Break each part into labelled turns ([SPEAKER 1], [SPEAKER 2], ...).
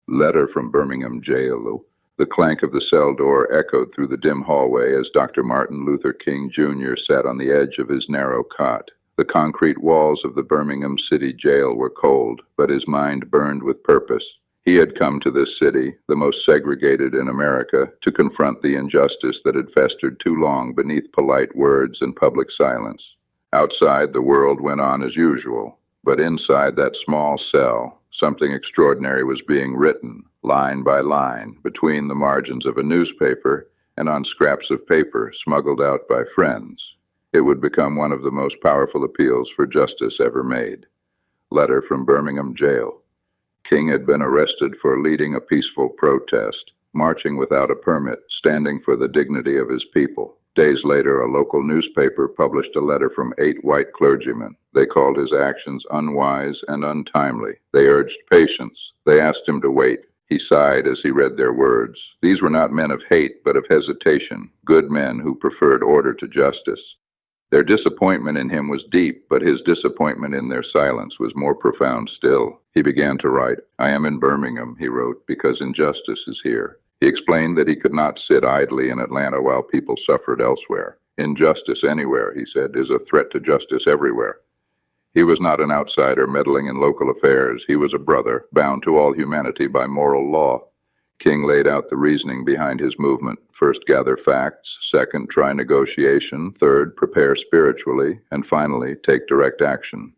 [SPEAKER 1] Letter from Birmingham Jail. The clank of the cell door echoed through the dim hallway as Dr. Martin Luther King, Jr. sat on the edge of his narrow cot. The concrete walls of the Birmingham City Jail were cold, but his mind burned with purpose. He had come to this city, the most segregated in America, to confront the injustice that had festered too long beneath polite words and public silence. Outside, the world went on as usual, but inside that small cell, something extraordinary was being written, line by line, between the margins of a newspaper and on scraps of paper smuggled out by friends. It would become one of the most powerful appeals for justice ever made. Letter from Birmingham Jail. King had been arrested for leading a peaceful protest, marching without a permit, standing for the dignity of his people. Days later, a local newspaper published a letter from 8 white clergymen. They called his actions unwise and untimely. They urged patience. They asked him to wait. He sighed as he read their words. These were not men of hate, but of hesitation, good men who preferred order to justice. Their disappointment in him was deep, but his disappointment in their silence was more profound still. He began to write. "I am in Birmingham," he wrote, "because injustice is here." He explained that he could not sit idly in Atlanta while people suffered elsewhere. "Injustice anywhere," he said, "is a threat to justice everywhere." He was not an outsider meddling in local affairs. He was a brother, bound to all humanity by moral law. King laid out the reasoning behind his movement. First, gather facts. Second, try negotiation. Third, prepare spiritually. And finally, take direct action.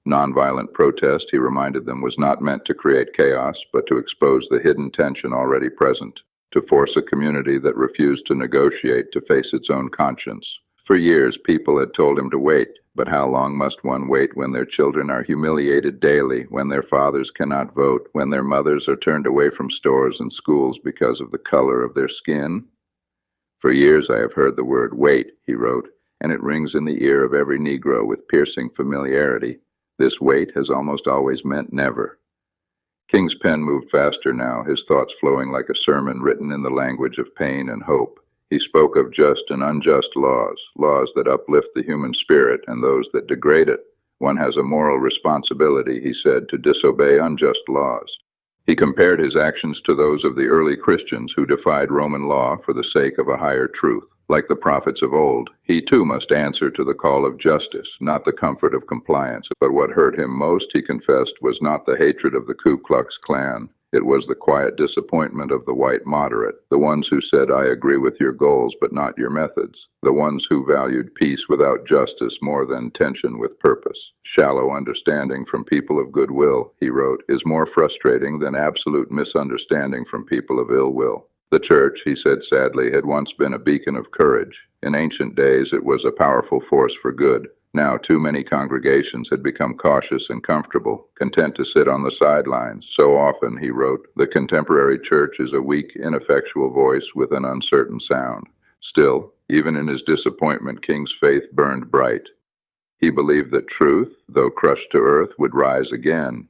[SPEAKER 1] Nonviolent protest, he reminded them, was not meant to create chaos, but to expose the hidden tension already present, to force a community that refused to negotiate to face its own conscience. For years, people had told him to wait, but how long must one wait when their children are humiliated daily, when their fathers cannot vote, when their mothers are turned away from stores and schools because of the color of their skin? "For years I have heard the word wait," he wrote, "and it rings in the ear of every Negro with piercing familiarity. This wait has almost always meant never." King's pen moved faster now, his thoughts flowing like a sermon written in the language of pain and hope. He spoke of just and unjust laws, laws that uplift the human spirit and those that degrade it. One has a moral responsibility, he said, to disobey unjust laws. He compared his actions to those of the early Christians who defied Roman law for the sake of a higher truth. Like the prophets of old, he too must answer to the call of justice, not the comfort of compliance. But what hurt him most, he confessed, was not the hatred of the Ku Klux Klan. It was the quiet disappointment of the white moderate, the ones who said, "I agree with your goals, but not your methods," the ones who valued peace without justice more than tension with purpose. "Shallow understanding from people of goodwill," he wrote, "is more frustrating than absolute misunderstanding from people of ill will." The church, he said sadly, had once been a beacon of courage. In ancient days, it was a powerful force for good. Now, too many congregations had become cautious and comfortable, content to sit on the sidelines. So often, he wrote, the contemporary church is a weak, ineffectual voice with an uncertain sound. Still, even in his disappointment, King's faith burned bright. He believed that truth, though crushed to earth, would rise again.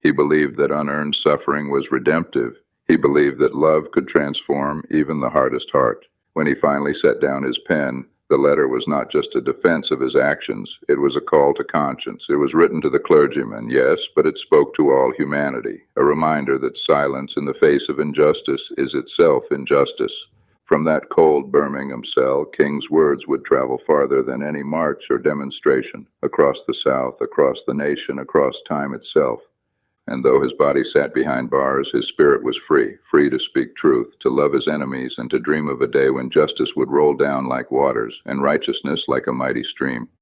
[SPEAKER 1] He believed that unearned suffering was redemptive. He believed that love could transform even the hardest heart. When he finally set down his pen, the letter was not just a defense of his actions, it was a call to conscience. It was written to the clergymen, yes, but it spoke to all humanity, a reminder that silence in the face of injustice is itself injustice. From that cold Birmingham cell, King's words would travel farther than any march or demonstration, across the South, across the nation, across time itself. And though his body sat behind bars, his spirit was free, free to speak truth, to love his enemies, and to dream of a day when justice would roll down like waters, and righteousness like a mighty stream.